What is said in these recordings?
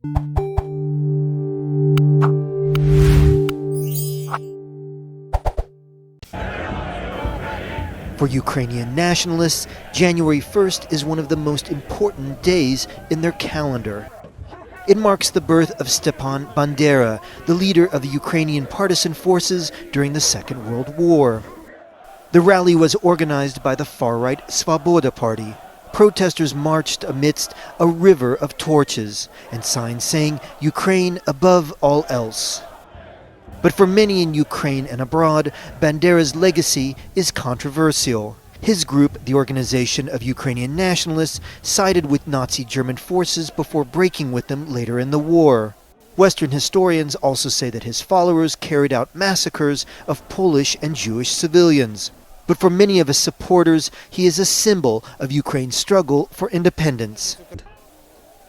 For Ukrainian nationalists, January 1st is one of the most important days in their calendar. It marks the birth of Stepan Bandera, the leader of the Ukrainian partisan forces during the Second World War. The rally was organized by the far-right Svoboda Party. Protesters marched amidst a river of torches and signs saying, "Ukraine above all else." But for many in Ukraine and abroad, Bandera's legacy is controversial. His group, the Organization of Ukrainian Nationalists, sided with Nazi German forces before breaking with them later in the war. Western historians also say that his followers carried out massacres of Polish and Jewish civilians. But for many of his supporters, he is a symbol of Ukraine's struggle for independence.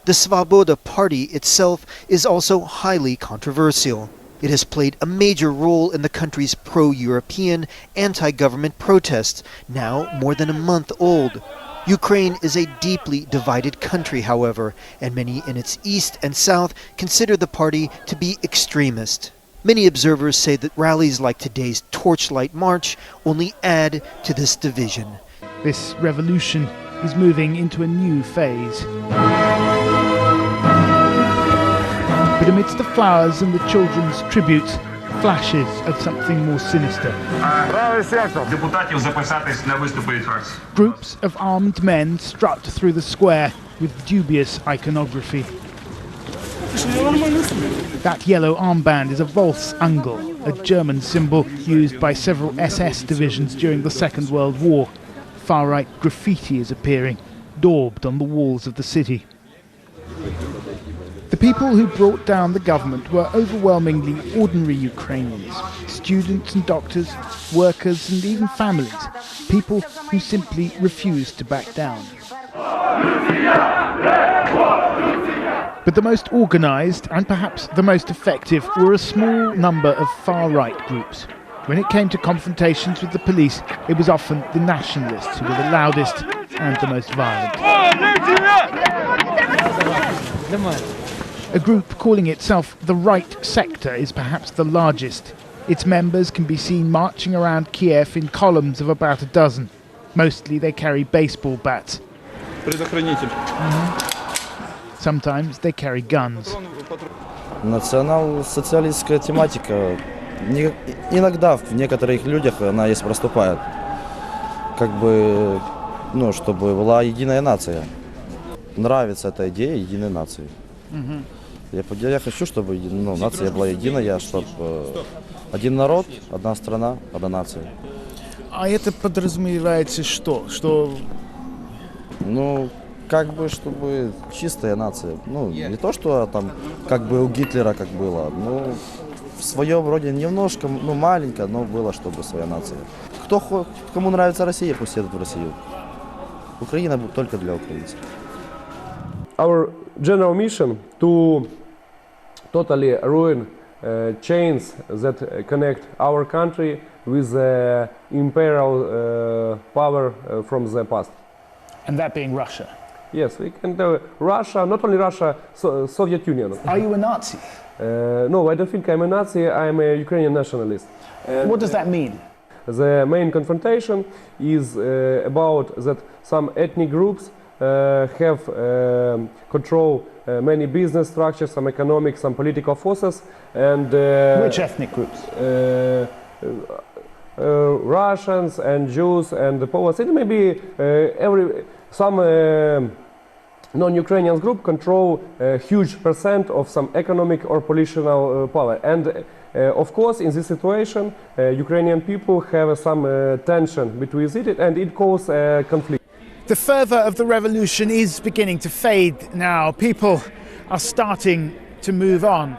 The Svoboda Party itself is also highly controversial. It has played a major role in the country's pro-European, anti-government protests, now more than a month old. Ukraine is a deeply divided country, however, and many in its east and south consider the party to be extremist. Many observers say that rallies like today's Torchlight March only add to this division. This revolution is moving into a new phase. But amidst the flowers and the children's tributes, flashes of something more sinister. Groups of armed men strut through the square with dubious iconography. That yellow armband is a Volksangel, a German symbol used by several SS divisions during the Second World War. Far-right graffiti is appearing, daubed on the walls of the city. The people who brought down the government were overwhelmingly ordinary Ukrainians, students and doctors, workers and even families, people who simply refused to back down. But the most organised and perhaps the most effective were a small number of far-right groups. When it came to confrontations with the police, it was often the nationalists who were the loudest and the most violent. A group calling itself the Right Sector is perhaps the largest. Its members can be seen marching around Kiev in columns of about a dozen. Mostly they carry baseball bats. Sometimes they carry guns. Национал-социалистская тематика иногда в некоторых людях она есть проступает. Как бы, чтобы была единая нация. Нравится эта идея единой нации. Я хочу, чтобы нация была единая, чтобы один народ, одна страна, одна нация. А это подразумевается что? Чтобы чистая нация. Не то, что там, как бы у Гитлера как было, в своем роде немножко, маленько, но было, чтобы своя нация. Кому нравится Россия, пусть едут в Россию. Украина будет только для украинцев. Our general mission to totally ruin chains that connect our country with the imperial power from the past. And that being Russia? Yes, we can do Russia, not only Russia, Soviet Union. Are you a Nazi? No, I don't think I'm a Nazi, I'm a Ukrainian nationalist. What does that mean? The main confrontation is about that some ethnic groups have control many business structures, some economic, some political forces, and which ethnic groups? Russians and Jews and the Poles. It may be some non-Ukrainian group control a huge percent of some economic or political power. And of course, in this situation, Ukrainian people have some tension between it, and it causes conflict. The fervour of the revolution is beginning to fade now. People are starting to move on.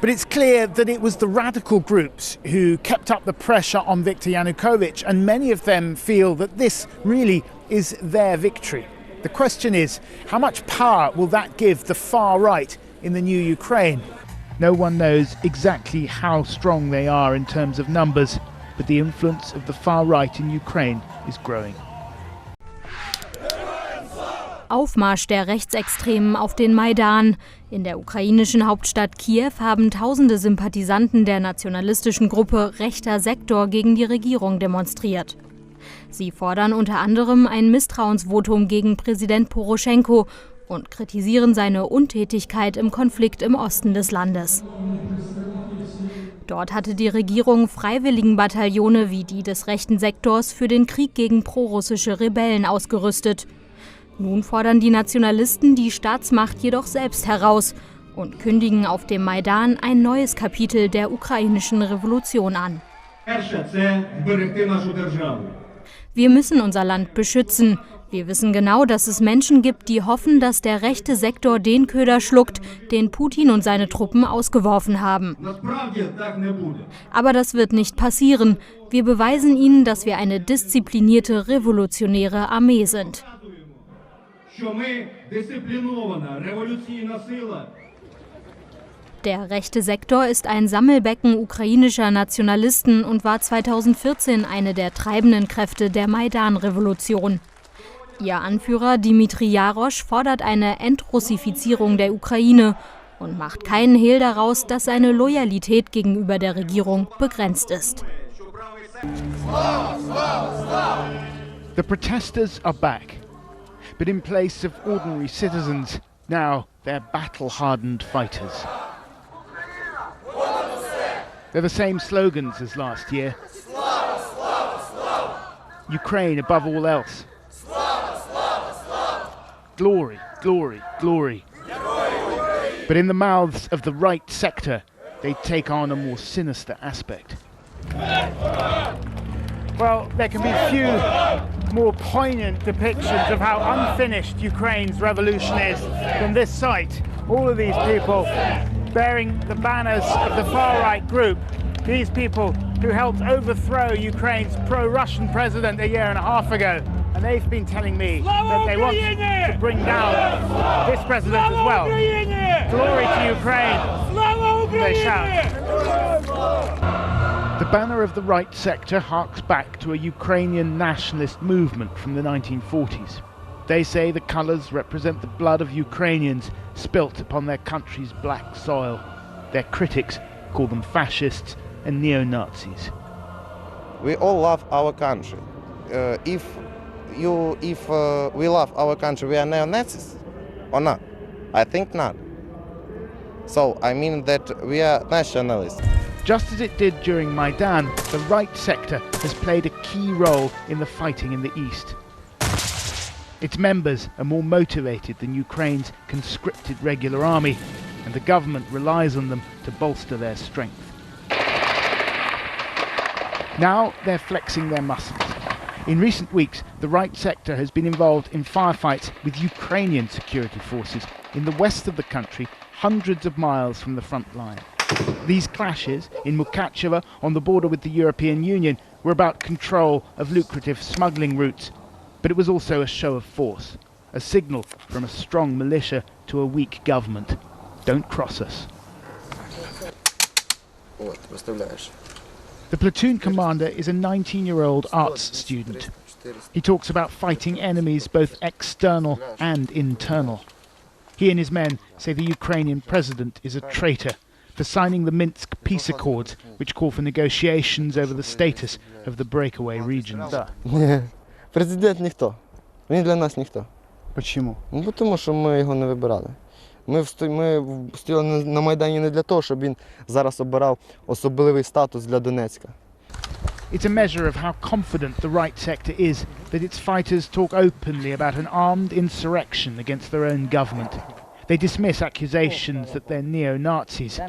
But it's clear that it was the radical groups who kept up the pressure on Viktor Yanukovych, and many of them feel that this really is their victory. The question is, how much power will that give the far right in the new Ukraine? No one knows exactly how strong they are in terms of numbers, but the influence of the far right in Ukraine is growing. Aufmarsch der Rechtsextremen auf den Maidan. In der ukrainischen Hauptstadt Kiew haben tausende Sympathisanten der nationalistischen Gruppe Rechter Sektor gegen die Regierung demonstriert. Sie fordern unter anderem ein Misstrauensvotum gegen Präsident Poroschenko und kritisieren seine Untätigkeit im Konflikt im Osten des Landes. Dort hatte die Regierung Freiwilligenbataillone wie die des rechten Sektors für den Krieg gegen prorussische Rebellen ausgerüstet. Nun fordern die Nationalisten die Staatsmacht jedoch selbst heraus und kündigen auf dem Maidan ein neues Kapitel der ukrainischen Revolution an. Wir müssen unser Land beschützen. Wir wissen genau, dass es Menschen gibt, die hoffen, dass der rechte Sektor den Köder schluckt, den Putin und seine Truppen ausgeworfen haben. Aber das wird nicht passieren. Wir beweisen ihnen, dass wir eine disziplinierte, revolutionäre Armee sind. Der rechte Sektor ist ein Sammelbecken ukrainischer Nationalisten und war 2014 eine der treibenden Kräfte der Maidan-Revolution. Ihr Anführer Dmitri Jarosch fordert eine Entrussifizierung der Ukraine und macht keinen Hehl daraus, dass seine Loyalität gegenüber der Regierung begrenzt ist. The protesters are back, but in place of ordinary citizens, now they're battle-hardened fighters. They're the same slogans as last year. Ukraine above all else. Glory, glory, glory. But in the mouths of the right sector, they take on a more sinister aspect. Well, there can be few more poignant depictions of how unfinished Ukraine's revolution is than this sight. All of these people bearing the banners of the far-right group, these people who helped overthrow Ukraine's pro-Russian president a year and a half ago. And they've been telling me that they want to bring down this president as well. Glory to Ukraine, they shout. The banner of the right sector harks back to a Ukrainian nationalist movement from the 1940s. They say the colours represent the blood of Ukrainians spilt upon their country's black soil. Their critics call them fascists and neo-Nazis. We all love our country. If we love our country, we are neo-Nazis or not? I think not. So I mean that we are nationalists. Just as it did during Maidan, the right sector has played a key role in the fighting in the east. Its members are more motivated than Ukraine's conscripted regular army, and the government relies on them to bolster their strength. Now they're flexing their muscles. In recent weeks, the right sector has been involved in firefights with Ukrainian security forces in the west of the country, hundreds of miles from the front line. These clashes in Mukachevo, on the border with the European Union, were about control of lucrative smuggling routes, but it was also a show of force, a signal from a strong militia to a weak government. Don't cross us. The platoon commander is a 19-year-old arts student. He talks about fighting enemies both external and internal. He and his men say the Ukrainian president is a traitor for signing the Minsk peace accords, which call for negotiations over the status of the breakaway regions. Президент ніхто. Він для нас ніхто. Почему? Ну, тому що ми його не вибирали. Ми стояли на Майдані не для того, щоб він зараз обирав особливий статус для Донецька. It's a measure of how confident the right sector is that its fighters talk openly about an armed insurrection against their own government. They dismiss accusations that they're neo-Nazis.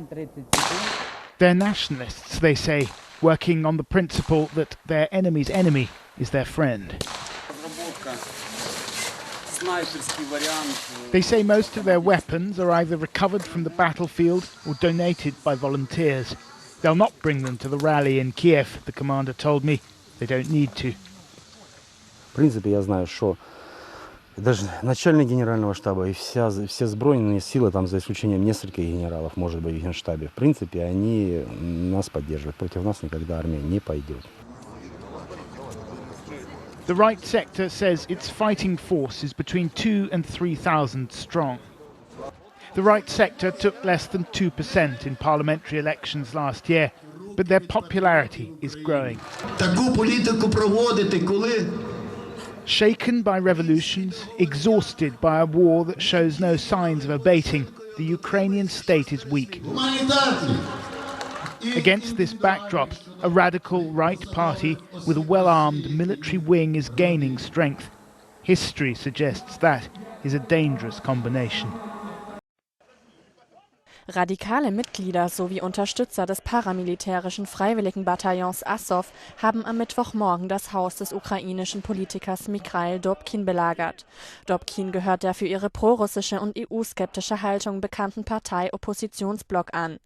They're nationalists, they say, working on the principle that their enemy's enemy is their friend. They say most of their weapons are either recovered from the battlefield or donated by volunteers. They'll not bring them to the rally in Kiev, the commander told me. They don't need to. В принципе, я знаю, что даже начальник генерального штаба и все сбройные силы, там за исключением нескольких генералов, может быть, в генштабе, в принципе, они нас поддерживают. Против нас никогда армия не пойдет. The Right Sector says its fighting force is between 2,000 and 3,000 strong. The Right Sector took less than 2% in parliamentary elections last year, but their popularity is growing. Shaken by revolutions, exhausted by a war that shows no signs of abating, the Ukrainian state is weak. Against this backdrop, a radical right party with a well-armed military wing is gaining strength. History suggests that is a dangerous combination. Radikale Mitglieder sowie Unterstützer des paramilitärischen Freiwilligenbataillons Azov haben am Mittwochmorgen das Haus des ukrainischen Politikers Mikhail Dobkin belagert. Dobkin gehört der für ihre prorussische und EU-skeptische Haltung bekannten Partei Oppositionsblock an.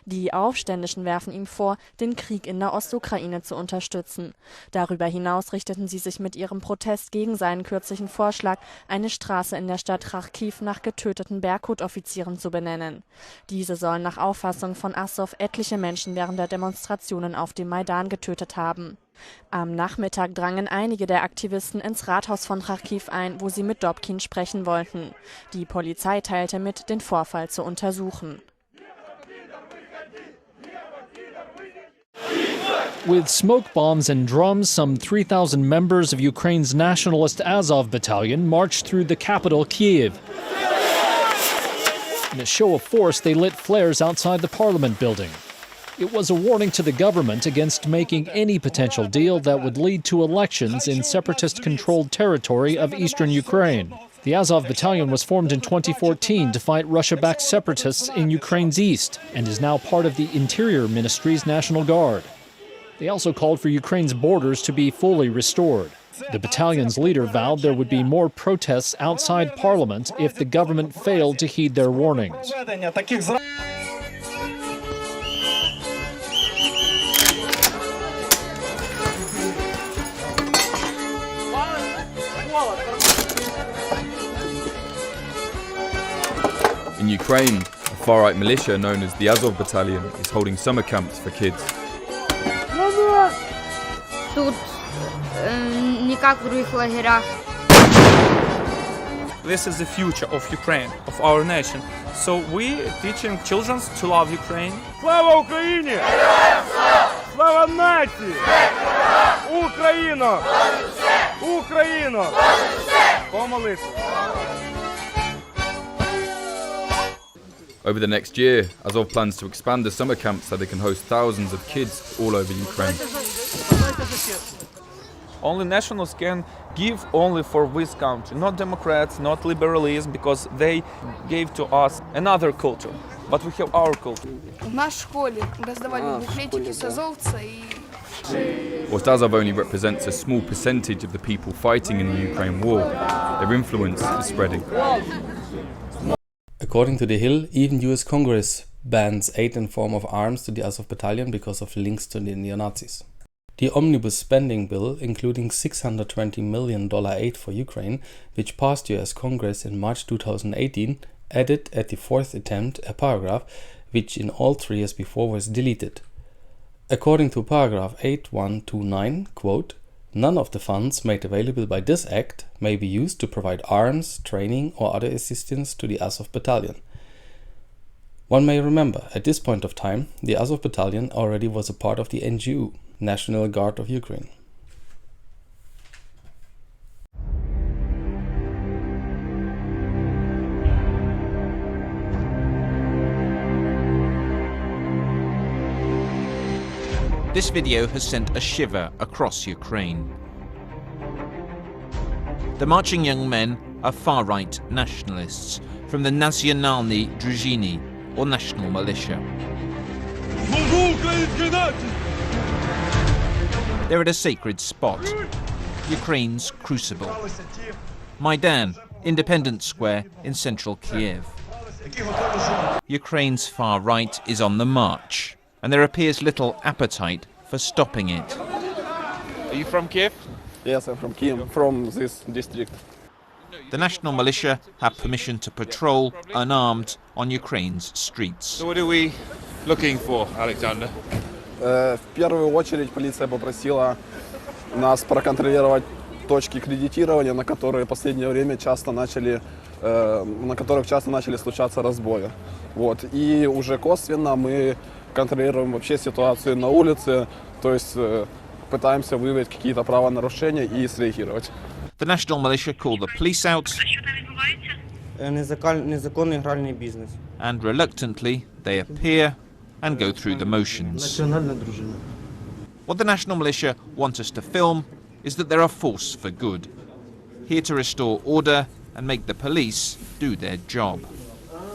Die Aufständischen werfen ihm vor, den Krieg in der Ostukraine zu unterstützen. Darüber hinaus richteten sie sich mit ihrem Protest gegen seinen kürzlichen Vorschlag, eine Straße in der Stadt Kharkiv nach getöteten Berkut-Offizieren zu benennen. Diese sollen nach Auffassung von Azov etliche Menschen während der Demonstrationen auf dem Maidan getötet haben. Am Nachmittag drangen einige der Aktivisten ins Rathaus von Kharkiv ein, wo sie mit Dobkin sprechen wollten. Die Polizei teilte mit, den Vorfall zu untersuchen. With smoke bombs and drums, some 3,000 members of Ukraine's nationalist Azov battalion marched through the capital, Kiev. In a show of force, they lit flares outside the parliament building. It was a warning to the government against making any potential deal that would lead to elections in separatist-controlled territory of eastern Ukraine. The Azov battalion was formed in 2014 to fight Russia-backed separatists in Ukraine's east and is now part of the Interior Ministry's National Guard. They also called for Ukraine's borders to be fully restored. The battalion's leader vowed there would be more protests outside parliament if the government failed to heed their warnings. In Ukraine, a far-right militia known as the Azov Battalion is holding summer camps for kids. Тут не как в других лагерях. This is the future of Ukraine, of our nation. So we teaching children to love Ukraine. Слава Україні! Слава нації! Україна! Україна! Помолися! Over the next year, Azov plans to expand the summer camps so they can host thousands of kids all over Ukraine. Only nationalists can give only for this country, not Democrats, not liberalism, because they gave to us another culture. But we have our culture. В нашей школе раздавали буклетики с азовца и... Whilst Azov only represents a small percentage of the people fighting in the Ukraine war, their influence is spreading. According to The Hill, even US Congress bans aid in form of arms to the Azov battalion because of links to the Neonazis. The omnibus spending bill, including $620 million aid for Ukraine, which passed US Congress in March 2018, added at the fourth attempt a paragraph which in all 3 years before was deleted. According to paragraph 8129, quote, "None of the funds made available by this act may be used to provide arms, training or other assistance to the Azov battalion." One may remember, at this point of time, the Azov battalion already was a part of the NGU, National Guard of Ukraine. This video has sent a shiver across Ukraine. The marching young men are far-right nationalists from the Nationalny Drużyny, or National Militia. They're at a sacred spot, Ukraine's crucible. Maidan, Independence Square in central Kiev. Ukraine's far right is on the march, and there appears little appetite for stopping it. Are you from Kiev? Yes, I'm from Kiev, from this district. The National Militia have permission to patrol unarmed on Ukraine's streets. So what are we looking for, Alexander? В первую очередь полиция попросила нас проконтролировать точки кредитирования, на которые в последнее время на которых часто начали случаться разбои. Вот. И уже косвенно мы контролируем вообще ситуацию на улице, то есть пытаемся выявить какие-то правонарушения и среагировать. The national militia call the police out, Незаконний гральний бізнес. and reluctantly they appear and go through the motions. Національна дружина. What the national militia want us to film is that they're a force for good, here to restore order and make the police do their job.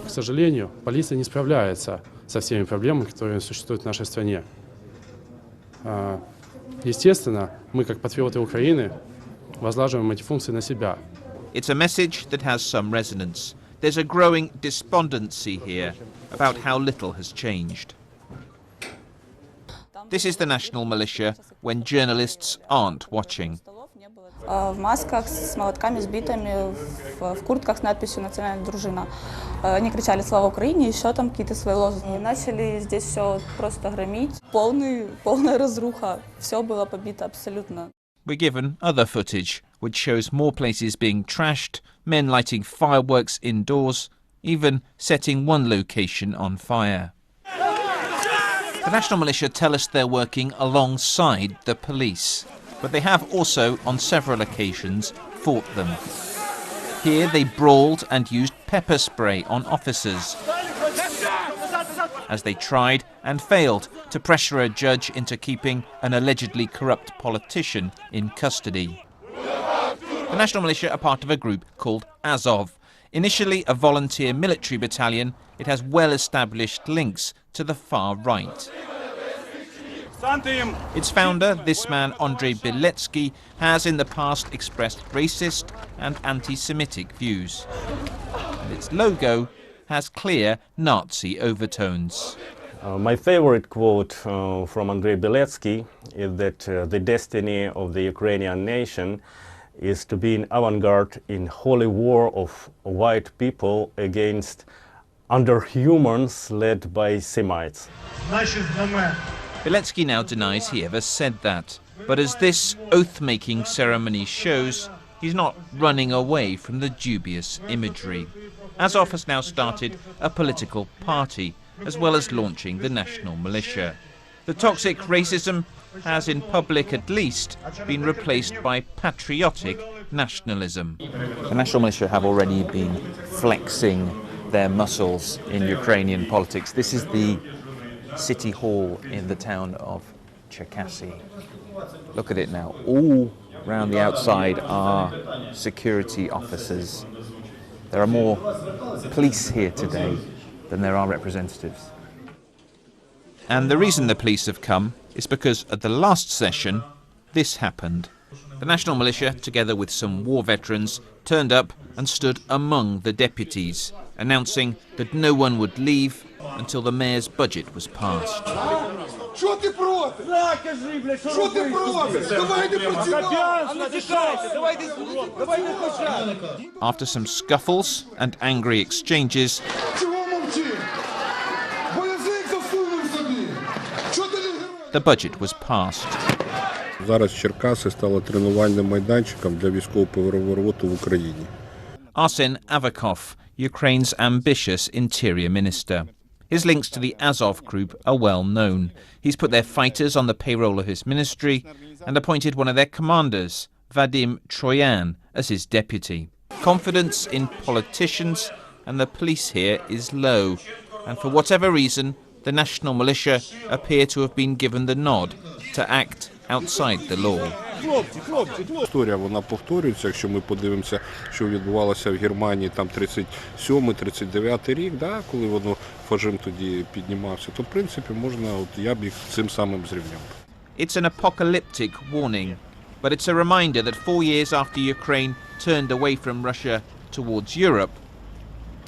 К сожалению, полиция не справляется со всеми проблемами, которые существуют в нашей стране. Естественно, мы, как патриоты Украины, возлагаем эти функции на себя. It's a message that has some resonance. There's a growing despondency here about how little has changed. This is the national militia when journalists aren't watching. В масках с молотками, с битами, в куртках с надписью «Национальная дружина». Они кричали «Слава Украине», еще там какие-то свои лозунги. Начали здесь все просто громить. Полная разруха. Все было побито абсолютно. We're given other footage, which shows more places being trashed, men lighting fireworks indoors, even setting one location on fire. The national militia tell us they're working alongside the police, but they have also, on several occasions, fought them. Here they brawled and used pepper spray on officers as they tried and failed to pressure a judge into keeping an allegedly corrupt politician in custody. The national militia are part of a group called Azov. Initially a volunteer military battalion, it has well-established links to the far right. Its founder, this man Andrei Beletsky, has in the past expressed racist and anti-Semitic views. And its logo has clear Nazi overtones. My favorite quote from Andrei Beletsky is that the destiny of the Ukrainian nation is to be an avant-garde in holy war of white people against underhumans led by Semites. Beletsky now denies he ever said that, but as this oath-making ceremony shows, he's not running away from the dubious imagery. Azov has now started a political party, as well as launching the national militia. The toxic racism has, in public at least, been replaced by patriotic nationalism. The national militia have already been flexing their muscles in Ukrainian politics. This is the city hall in the town of Cherkasy. Look at it now. All round the outside are security officers. There are more police here today than there are representatives. And the reason the police have come is because at the last session, this happened. The national militia, together with some war veterans, turned up and stood among the deputies, announcing that no one would leave until the mayor's budget was passed. After some scuffles and angry exchanges, the budget was passed. Зараз Черкаси стало тренувальним майданчиком для військового перевороту в Україні. Arsen Avakov, Ukraine's ambitious interior minister. His links to the Azov group are well known. He's put their fighters on the payroll of his ministry and appointed one of their commanders, Vadim Troyan, as his deputy. Confidence in politicians and the police here is low, and for whatever reason, the national militia appear to have been given the nod to act outside the law. Історія, вона повторюється, якщо ми подивимося, що відбувалося в Германії там 37-39 рік, да, коли воно фашизм тоді піднімався, то в принципі можна, я б їх цим самим зрівняв. It's an apocalyptic warning, but it's a reminder that 4 years after Ukraine turned away from Russia towards Europe,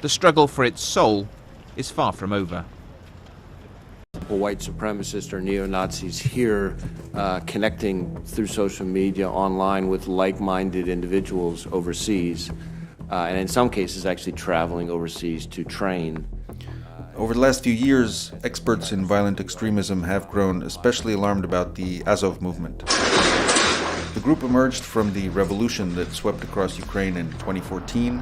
the struggle for its soul is far from over. White supremacists or neo-Nazis here connecting through social media online with like-minded individuals overseas, and in some cases actually traveling overseas to train. Over the last few years, experts in violent extremism have grown especially alarmed about the Azov movement. The group emerged from the revolution that swept across Ukraine in 2014,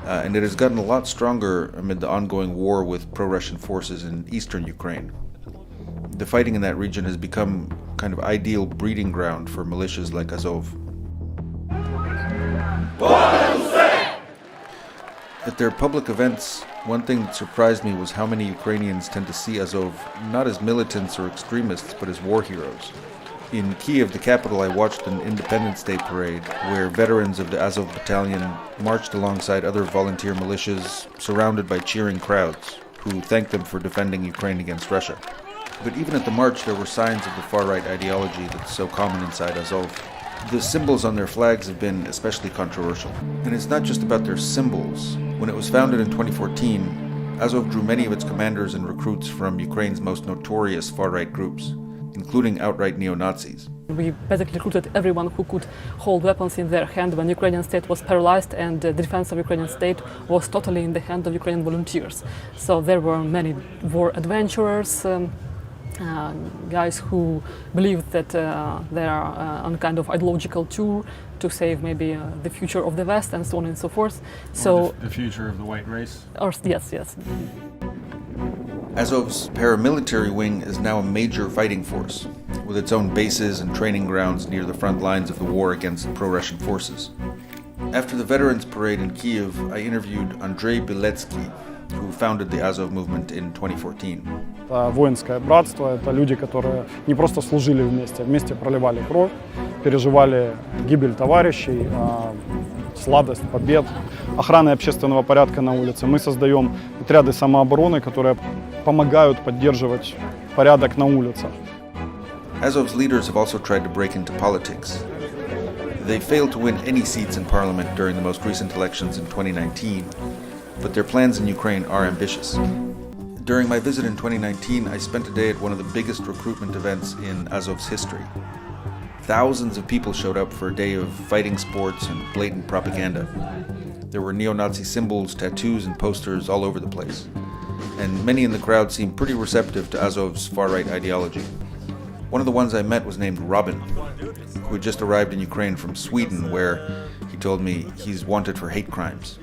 and it has gotten a lot stronger amid the ongoing war with pro-Russian forces in eastern Ukraine. The fighting in that region has become kind of ideal breeding ground for militias like Azov. At their public events, one thing that surprised me was how many Ukrainians tend to see Azov not as militants or extremists, but as war heroes. In Kiev, the capital, I watched an Independence Day parade where veterans of the Azov battalion marched alongside other volunteer militias, surrounded by cheering crowds, who thanked them for defending Ukraine against Russia. But even at the march, there were signs of the far-right ideology that's so common inside Azov. The symbols on their flags have been especially controversial. And it's not just about their symbols. When it was founded in 2014, Azov drew many of its commanders and recruits from Ukraine's most notorious far-right groups, including outright neo-Nazis. We basically recruited everyone who could hold weapons in their hand when Ukrainian state was paralyzed and the defense of Ukrainian state was totally in the hand of Ukrainian volunteers. So there were many war adventurers, guys who believed that they are on kind of ideological tour to save maybe the future of the West and so on and so forth. So the future of the white race? Or, yes. Azov's paramilitary wing is now a major fighting force, with its own bases and training grounds near the front lines of the war against pro-Russian forces. After the Veterans Parade in Kiev, I interviewed Andrei Beletsky, who founded the Azov-movement in 2014. Это воинское братство, это люди, которые не просто служили вместе проливали кровь, переживали гибель товарищей, сладость побед, охраны общественного порядка на улице. Мы создаем отряды самообороны, которые помогают поддерживать порядок на улицах. Azov's leaders have also tried to break into politics. They failed to win any seats in parliament during the most recent elections in 2019, but their plans in Ukraine are ambitious. During my visit in 2019, I spent a day at one of the biggest recruitment events in Azov's history. Thousands of people showed up for a day of fighting sports and blatant propaganda. There were neo-Nazi symbols, tattoos, and posters all over the place. And many in the crowd seemed pretty receptive to Azov's far-right ideology. One of the ones I met was named Robin, who had just arrived in Ukraine from Sweden, where he told me he's wanted for hate crimes.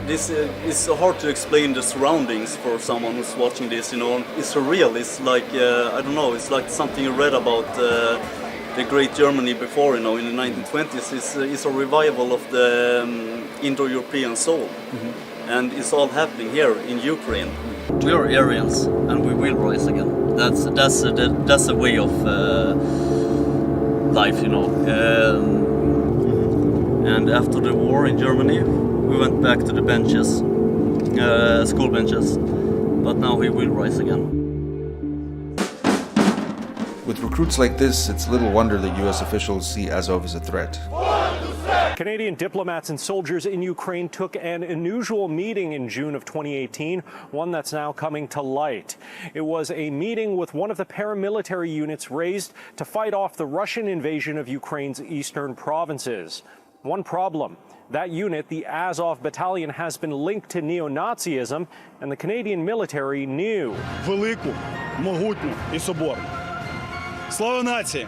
This is hard to explain the surroundings for someone who's watching this, It's surreal. It's like, I don't know, it's like something you read about the great Germany before, in the 1920s. It's a revival of the Indo-European soul. Mm-hmm. And it's all happening here in Ukraine. We are Aryans, and we will rise again. That's the way of life, And after the war in Germany, we went back to the benches, school benches, but now we will rise again. With recruits like this, it's little wonder that U.S. officials see Azov as a threat. Canadian diplomats and soldiers in Ukraine took an unusual meeting in June of 2018, one that's now coming to light. It was a meeting with one of the paramilitary units raised to fight off the Russian invasion of Ukraine's eastern provinces. One problem. That unit, the Azov Battalion, has been linked to neo-Nazism, and the Canadian military knew. Велику, могутню і соборну. Слава нації!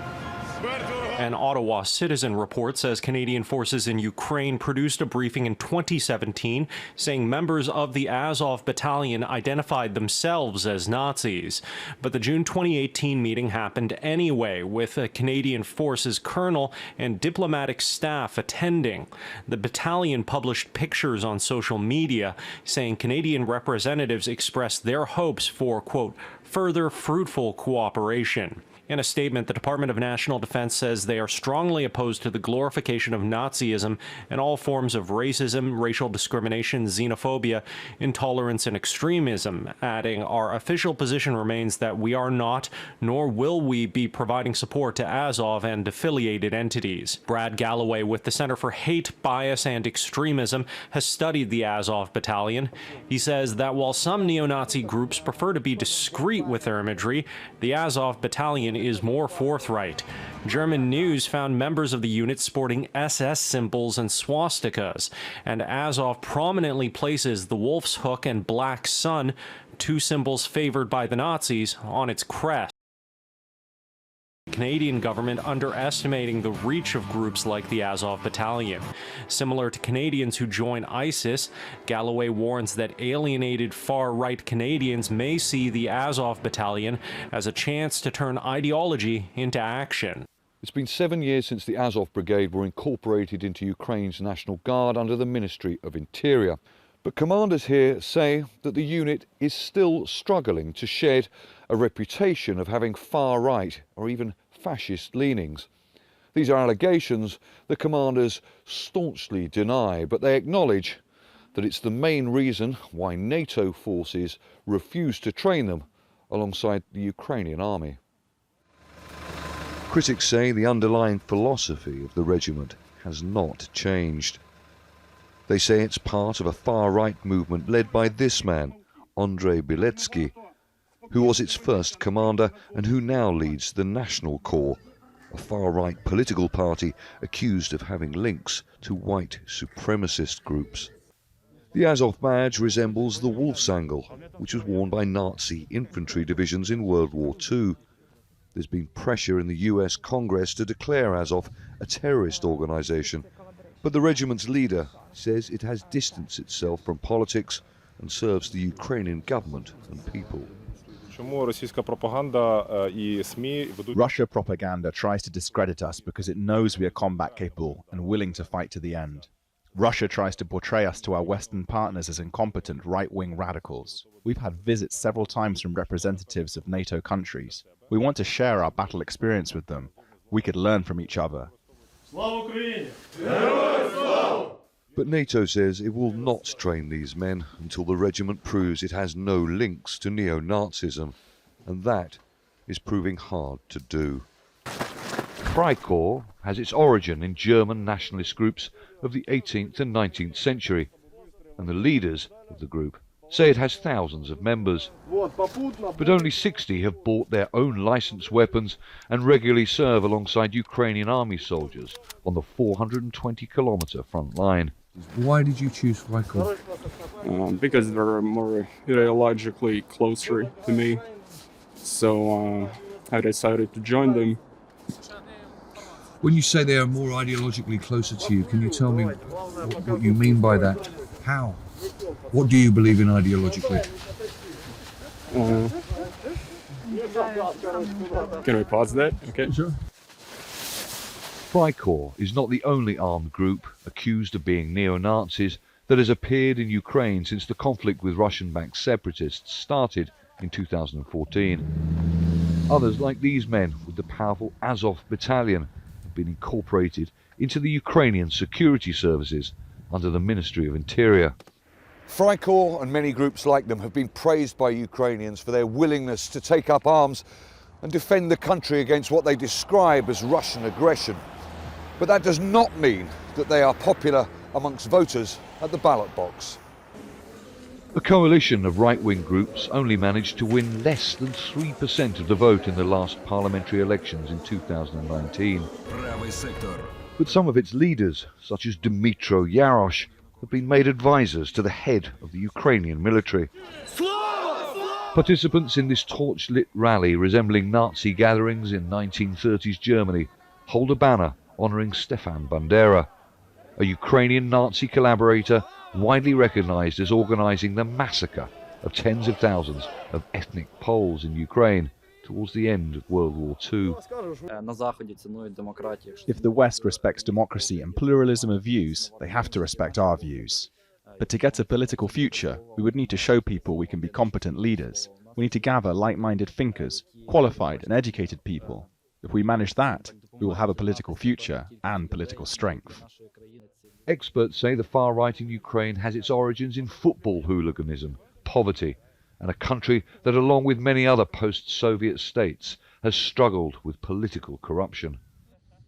An Ottawa Citizen report says Canadian forces in Ukraine produced a briefing in 2017 saying members of the Azov Battalion identified themselves as Nazis. But the June 2018 meeting happened anyway, with a Canadian forces colonel and diplomatic staff attending. The battalion published pictures on social media saying Canadian representatives expressed their hopes for, quote, further fruitful cooperation. In a statement, the Department of National Defense says they are strongly opposed to the glorification of Nazism and all forms of racism, racial discrimination, xenophobia, intolerance, and extremism, adding, our official position remains that we are not, nor will we be providing support to Azov and affiliated entities. Brad Galloway with the Center for Hate, Bias, and Extremism has studied the Azov Battalion. He says that while some neo-Nazi groups prefer to be discreet with their imagery, the Azov Battalion is more forthright. German news found members of the unit sporting SS symbols and swastikas, and Azov prominently places the wolf's hook and black sun, two symbols favored by the Nazis, on its crest. Canadian government underestimating the reach of groups like the Azov Battalion. Similar to Canadians who join ISIS, Galloway warns that alienated far-right Canadians may see the Azov Battalion as a chance to turn ideology into action. It's been 7 years since the Azov Brigade were incorporated into Ukraine's National Guard under the Ministry of Interior. But commanders here say that the unit is still struggling to shed a reputation of having far-right or even fascist leanings. These are allegations the commanders staunchly deny, but they acknowledge that it's the main reason why NATO forces refuse to train them alongside the Ukrainian army. Critics say the underlying philosophy of the regiment has not changed. They say it's part of a far-right movement led by this man, Andrei Beletsky, who was its first commander and who now leads the National Corps, a far-right political party accused of having links to white supremacist groups. The Azov badge resembles the wolf's angle, which was worn by Nazi infantry divisions in World War II. There's been pressure in the US Congress to declare Azov a terrorist organization, but the regiment's leader says it has distanced itself from politics and serves the Ukrainian government and people. Russia propaganda tries to discredit us because it knows we are combat capable and willing to fight to the end. Russia tries to portray us to our Western partners as incompetent right-wing radicals. We've had visits several times from representatives of NATO countries. We want to share our battle experience with them. We could learn from each other. But NATO says it will not train these men until the regiment proves it has no links to neo-Nazism, and that is proving hard to do. Freikorps has its origin in German nationalist groups of the 18th and 19th century, and the leaders of the group say it has thousands of members. But only 60 have bought their own licensed weapons and regularly serve alongside Ukrainian army soldiers on the 420-kilometer front line. Why did you choose Freikorps? Because they're more ideologically closer to me. So I decided to join them. When you say they are more ideologically closer to you, can you tell me what you mean by that? How? What do you believe in ideologically? Can we pause that? Okay. Sure. Freikorps is not the only armed group accused of being neo-Nazis that has appeared in Ukraine since the conflict with Russian-backed separatists started in 2014. Others, like these men with the powerful Azov Battalion, have been incorporated into the Ukrainian security services under the Ministry of Interior. Freikorps and many groups like them have been praised by Ukrainians for their willingness to take up arms and defend the country against what they describe as Russian aggression. But that does not mean that they are popular amongst voters at the ballot box. A coalition of right-wing groups only managed to win less than 3% of the vote in the last parliamentary elections in 2019. But some of its leaders, such as Dmytro Yarosh, have been made advisors to the head of the Ukrainian military. Participants in this torch-lit rally resembling Nazi gatherings in 1930s Germany hold a banner honouring Stefan Bandera, a Ukrainian Nazi collaborator widely recognised as organising the massacre of tens of thousands of ethnic Poles in Ukraine towards the end of World War II. If the West respects democracy and pluralism of views, they have to respect our views. But to get a political future, we would need to show people we can be competent leaders. We need to gather like-minded thinkers, qualified and educated people. If we manage that, we will have a political future and political strength. Experts say the far right in Ukraine has its origins in football hooliganism, poverty, and a country that, along with many other post-Soviet states, has struggled with political corruption.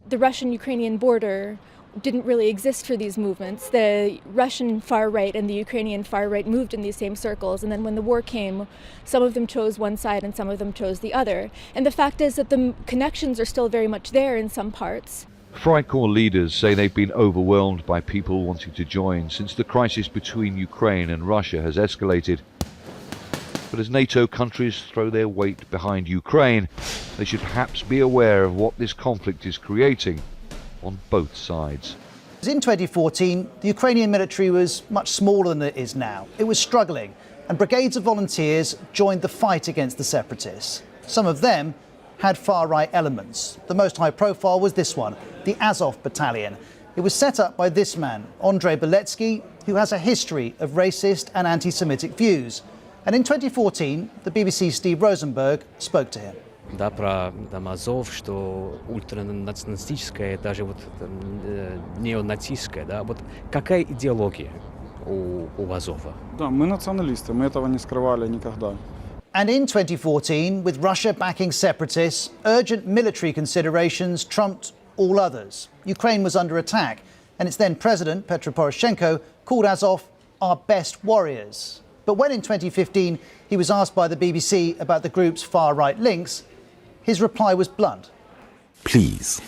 The Russian-Ukrainian border didn't really exist for these movements. The Russian far right and the Ukrainian far right moved in these same circles, and then when the war came, some of them chose one side and some of them chose the other. And the fact is that the connections are still very much there in some parts. Freikorps leaders say they've been overwhelmed by people wanting to join since the crisis between Ukraine and Russia has escalated. But as NATO countries throw their weight behind Ukraine, they should perhaps be aware of what this conflict is creating on both sides. In 2014, the Ukrainian military was much smaller than it is now. It was struggling, and brigades of volunteers joined the fight against the separatists. Some of them had far-right elements. The most high-profile was this one, the Azov Battalion. It was set up by this man, Andrei Beletsky, who has a history of racist and anti-Semitic views. And in 2014, the BBC's Steve Rosenberg spoke to him. Да, про Азов, что ультранационалистическое, даже вот неонацистское, да, вот какая идеология у Азова? Да, мы националисты, мы этого не скрывали никогда. And in 2014, with Russia backing separatists, urgent military considerations trumped all others. Ukraine was under attack, and its then president, Petro Poroshenko, called Azov our best warriors. But when in 2015 he was asked by the BBC about the group's far-right links, his reply was blunt. Please,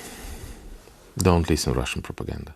don't listen to Russian propaganda.